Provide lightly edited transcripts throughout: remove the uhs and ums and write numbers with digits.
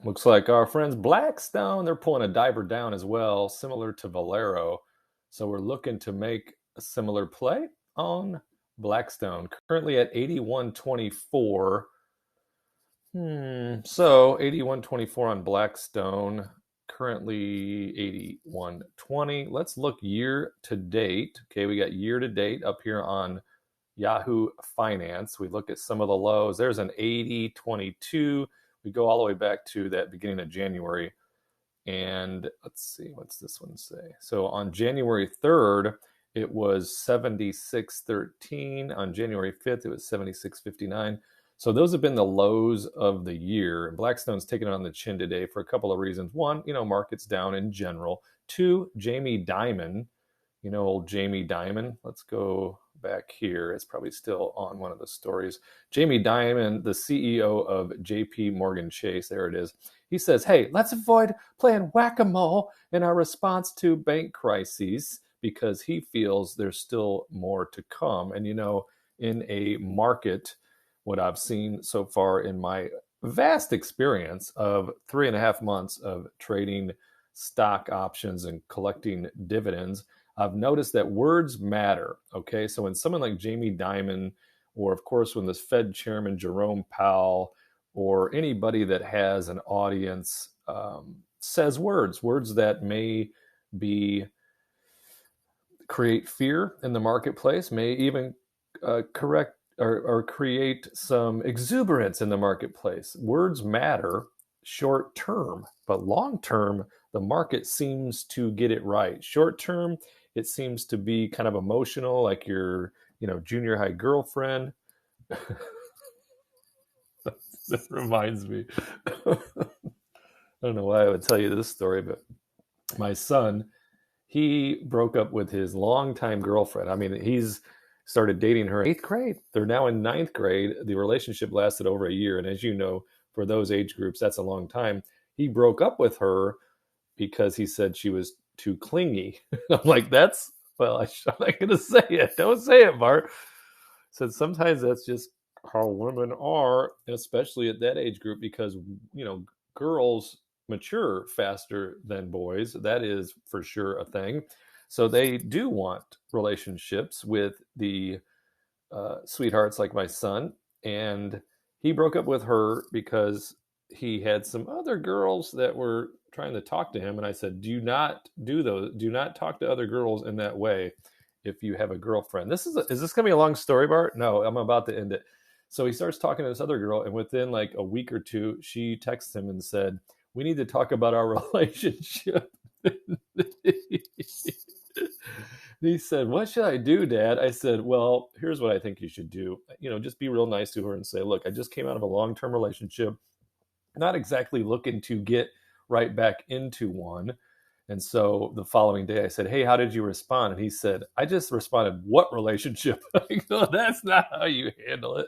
Looks like our friends Blackstone, they're pulling a diver down as well, similar to Valero. So we're looking to make a similar play on Blackstone, currently at 81.24. So 81.24 on Blackstone, currently 81.20. Let's look year to date. Okay, we got year to date up here on Yahoo Finance. We look at some of the lows. There's an 80.22. We go all the way back to that beginning of January. And let's see, what's this one say? So on January 3rd, it was 76.13. On January 5th, it was 76.59. So those have been the lows of the year. And Blackstone's taking it on the chin today for a couple of reasons. One, market's down in general. Two, Jamie Dimon, old Jamie Dimon. Let's go back here. It's probably still on one of the stories. Jamie Dimon, the CEO of JP Morgan Chase, there it is. He says, hey, let's avoid playing whack-a-mole in our response to bank crises because he feels there's still more to come. And, in a market, what I've seen so far in my vast experience of 3.5 months of trading stock options and collecting dividends, I've noticed that words matter. Okay, so when someone like Jamie Dimon, or of course when this Fed chairman Jerome Powell, or anybody that has an audience says words that may be create fear in the marketplace, may even correct or create some exuberance in the marketplace. Words matter short term, but long term, the market seems to get it right. Short term, it seems to be kind of emotional, like your, junior high girlfriend. That reminds me. I don't know why I would tell you this story, but my son, he broke up with his longtime girlfriend. I mean, he's started dating her in 8th grade. They're now in 9th grade. The relationship lasted over a year. And as you know, for those age groups, that's a long time. He broke up with her because he said she was too clingy. I'm like, I'm not going to say it. Don't say it, Bart. So sometimes that's just how women are, especially at that age group, because, girls mature faster than boys. That is for sure a thing. So they do want relationships with the sweethearts like my son. And he broke up with her because he had some other girls that were trying to talk to him. And I said, do not do those. Do not talk to other girls in that way if you have a girlfriend. Is this going to be a long story, Bart? No, I'm about to end it. So he starts talking to this other girl, and within like a week or two, she texts him and said, we need to talk about our relationship. He said, what should I do, Dad? I said, well, here's what I think you should do. Just be real nice to her and say, look, I just came out of a long-term relationship, not exactly looking to get right back into one. And so the following day I said, hey, how did you respond? And he said, I just responded, what relationship? I go, that's not how you handle it.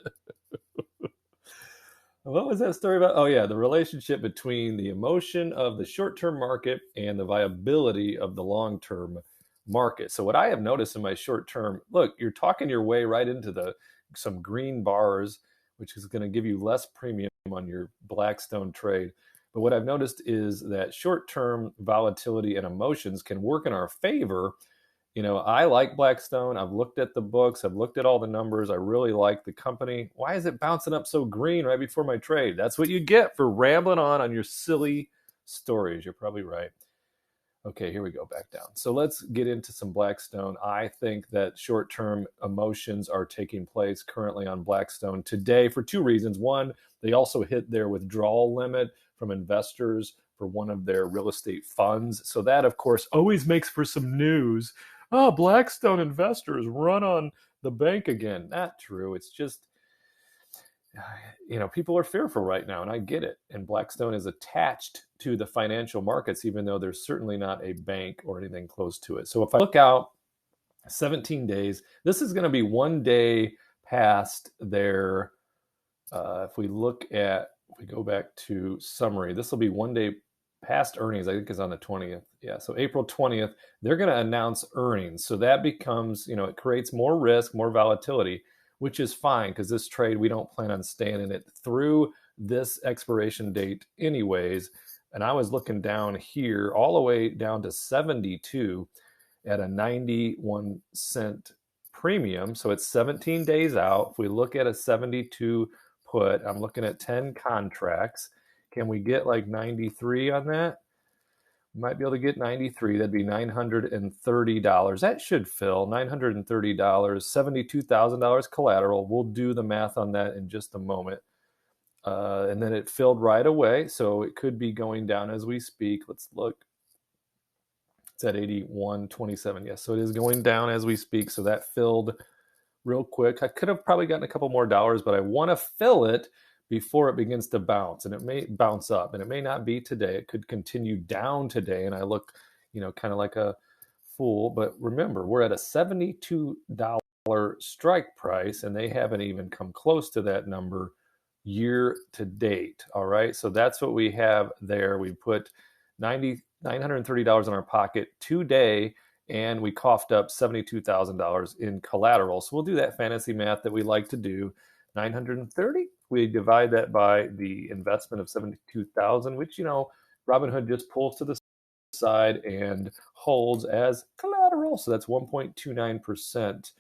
What was that story about? Oh, yeah, the relationship between the emotion of the short-term market and the viability of the long-term market. So what I have noticed in my short-term, look, you're talking your way right into some green bars, which is going to give you less premium on your Blackstone trade. But what I've noticed is that short-term volatility and emotions can work in our favor. I like Blackstone. I've looked at the books. I've looked at all the numbers. I really like the company. Why is it bouncing up so green right before my trade? That's what you get for rambling on your silly stories. You're probably right. Okay, here we go, back down. So let's get into some Blackstone. I think that short-term emotions are taking place currently on Blackstone today for two reasons. One, they also hit their withdrawal limit from investors for one of their real estate funds. So that, of course, always makes for some news. Oh, Blackstone investors run on the bank again. Not true. It's just, people are fearful right now, and I get it. And Blackstone is attached to the financial markets, even though there's certainly not a bank or anything close to it. So if I look out 17 days, this is going to be one day past their, if we go back to summary, this will be one day past earnings. I think is on the 20th. Yeah, so April 20th, they're going to announce earnings. So that becomes, it creates more risk, more volatility, which is fine because this trade, we don't plan on staying in it through this expiration date anyways. And I was looking down here all the way down to 72 at a 91 cent premium. So it's 17 days out. If we look at a 72 put, I'm looking at 10 contracts. Can we get like 93 on that? Might be able to get 93. That'd be $930. That should fill $930, $72,000 collateral. We'll do the math on that in just a moment. And then it filled right away. So it could be going down as we speak. Let's look. It's at 81.27. Yes. So it is going down as we speak. So that filled real quick. I could have probably gotten a couple more dollars, but I want to fill it before it begins to bounce, and it may bounce up, and it may not be today. It could continue down today, and I look, kind of like a fool. But remember, we're at a $72 strike price, and they haven't even come close to that number year to date. All right, so that's what we have there. We put $930 in our pocket today, and we coughed up $72,000 in collateral. So we'll do that fantasy math that we like to do. 930, we divide that by the investment of 72,000, which, Robinhood just pulls to the side and holds as collateral. So that's 1.29%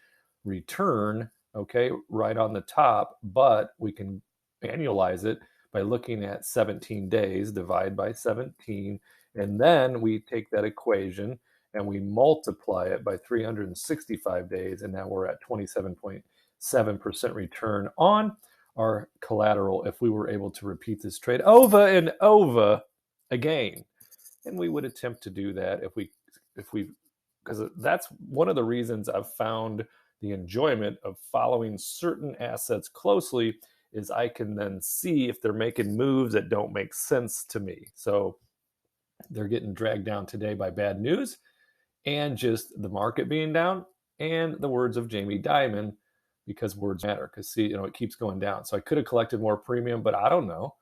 return, okay, right on the top. But we can annualize it by looking at 17 days, divide by 17, and then we take that equation and we multiply it by 365 days, and now we're at 27.7% return on our collateral if we were able to repeat this trade over and over again. And we would attempt to do that if we because that's one of the reasons I've found the enjoyment of following certain assets closely is I can then see if they're making moves that don't make sense to me. So they're getting dragged down today by bad news and just the market being down and the words of Jamie Dimon, because words matter. Because see, it keeps going down. So I could have collected more premium, but I don't know.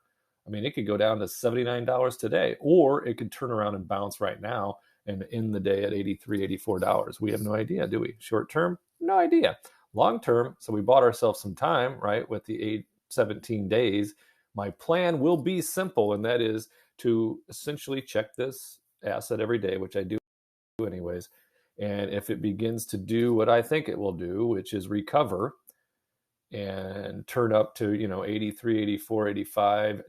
I mean, it could go down to $79 today, or it could turn around and bounce right now and end the day at $83, $84. We have no idea, do we? Short term, no idea. Long term, so we bought ourselves some time, right, with the 17 days. My plan will be simple, and that is to essentially check this asset every day, which I do anyways. And if it begins to do what I think it will do, which is recover and turn up to, $83, $84,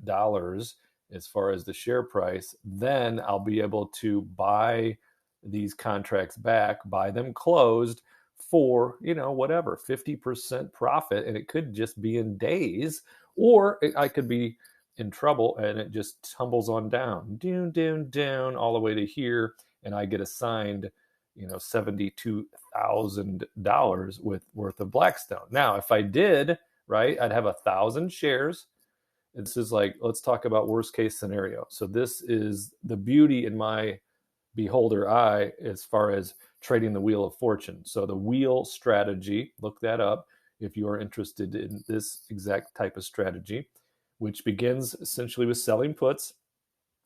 $85 as far as the share price, then I'll be able to buy these contracts back, buy them closed for, whatever, 50% profit. And it could just be in days, or I could be in trouble and it just tumbles on down, down, all the way to here. And I get assigned, $72,000 worth of Blackstone. Now, if I did, right, I'd have 1,000 shares. This is like, let's talk about worst case scenario. So this is the beauty in my beholder eye as far as trading the Wheel of Fortune. So the wheel strategy, look that up if you are interested in this exact type of strategy, which begins essentially with selling puts.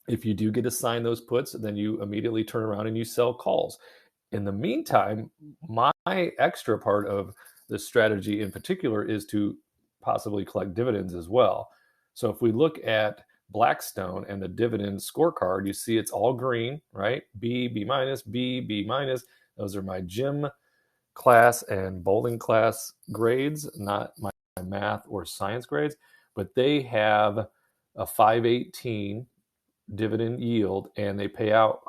If you do get assigned those puts, then you immediately turn around and you sell calls. In the meantime, my extra part of the strategy in particular is to possibly collect dividends as well. So if we look at Blackstone and the dividend scorecard, you see it's all green, right? B, B minus, B, B minus. Those are my gym class and bowling class grades, not my math or science grades, but they have a 518 dividend yield, and they pay out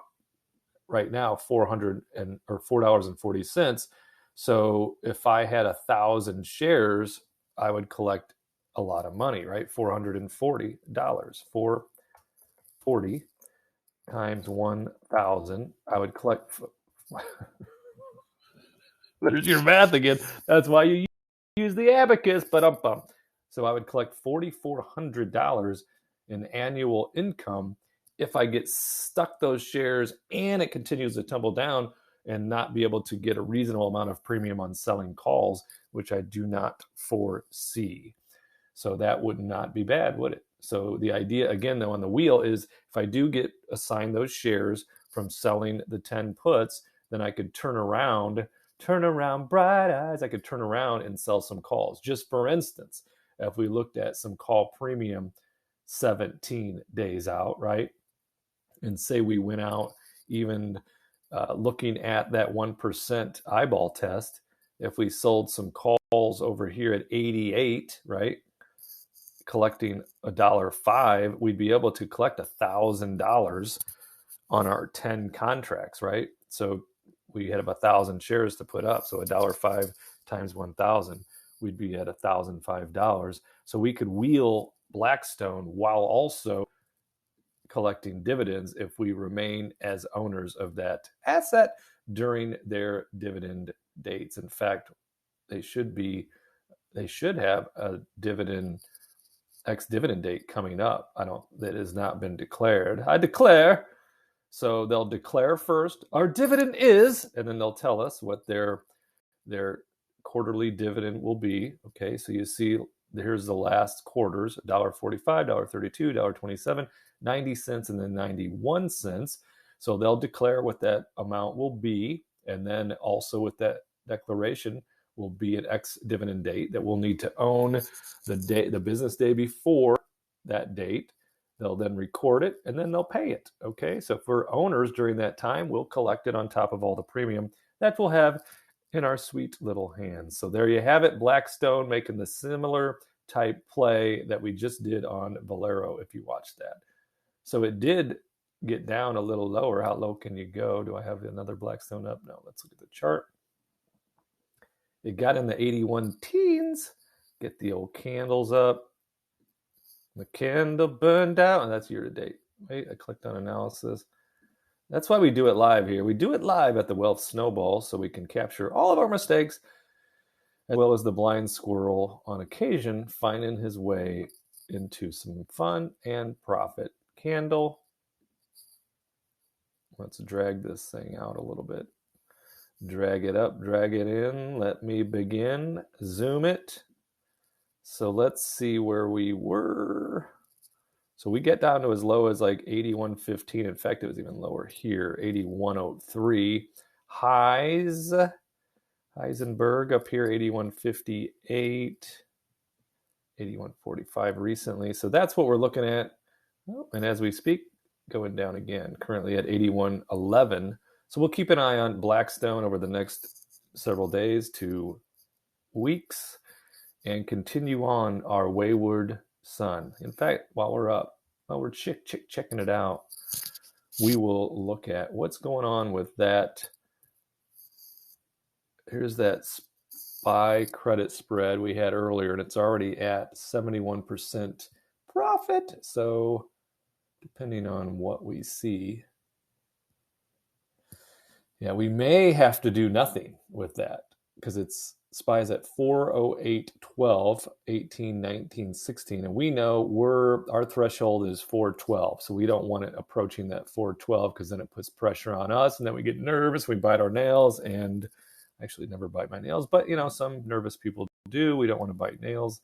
right now $4.40. So if I had 1,000 shares, I would collect a lot of money, right? $440. 440 times 1,000. I would collect. There's your math again. That's why you use the abacus. So I would collect $4,400 in annual income if I get stuck those shares and it continues to tumble down and not be able to get a reasonable amount of premium on selling calls, which I do not foresee. So that would not be bad, would it? So the idea, again, though, on the wheel is if I do get assigned those shares from selling the 10 puts, then I could turn around, bright eyes, I could turn around and sell some calls. Just for instance, if we looked at some call premium 17 days out, right? And say we went out even looking at that 1% eyeball test, if we sold some calls over here at 88, right, collecting $1.05, we'd be able to collect $1,000 on our 10 contracts, right? So we had about 1,000 shares to put up. So $1.05 times 1,000, we'd be at $1,005. So we could wheel Blackstone while also collecting dividends if we remain as owners of that asset during their dividend dates. In fact, they should have a ex-dividend date coming up. That has not been declared. I declare. So they'll declare first our dividend is, and then they'll tell us what their quarterly dividend will be. Okay, so you see here's the last quarters: $1.45, $1.32, $1.27, 90 cents, and then 91 cents. So they'll declare what that amount will be, and then also with that declaration will be an ex-dividend date that we'll need to own the business day before that date. They'll then record it, and then they'll pay it. Okay, so if we're owners during that time, we'll collect it on top of all the premium that we'll have in our sweet little hands. So there you have it, Blackstone making the similar type play that we just did on Valero, if you watched that. So it did get down a little lower. How low can you go? Do I have another Blackstone up? No, let's look at the chart. It got in the 81 teens. Get the old candles up. The candle burned out, and that's year to date. Wait, I clicked on analysis. That's why we do it live here. We do it live at the Wealth Snowball so we can capture all of our mistakes, as well as the blind squirrel on occasion finding his way into some fun and profit. Candle. Let's drag this thing out a little bit. Drag it up, drag it in. Let me begin. Zoom it. So let's see where we were. So we get down to as low as like 81.15. In fact, it was even lower here, 81.03. Highs, Heisenberg up here, 81.58, 81.45 recently. So that's what we're looking at. Oh, and as we speak, going down again, currently at 81.11. So we'll keep an eye on Blackstone over the next several days to weeks and continue on our wayward son. In fact, while we're checking it out, we will look at what's going on with that. Here's that SPY credit spread we had earlier, and it's already at 71% profit. So depending on what we see, yeah, we may have to do nothing with that because it's SPY's at 408.12, 18, 19, 16. And we know our threshold is 412. So we don't want it approaching that 412 because then it puts pressure on us. And then we get nervous. We bite our nails. And I actually never bite my nails. But, some nervous people do. We don't want to bite nails.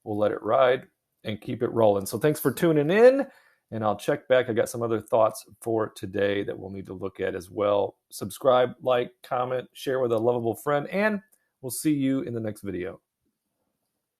We'll let it ride and keep it rolling. So thanks for tuning in. And I'll check back. I got some other thoughts for today that we'll need to look at as well. Subscribe, like, comment, share with a lovable friend, and we'll see you in the next video.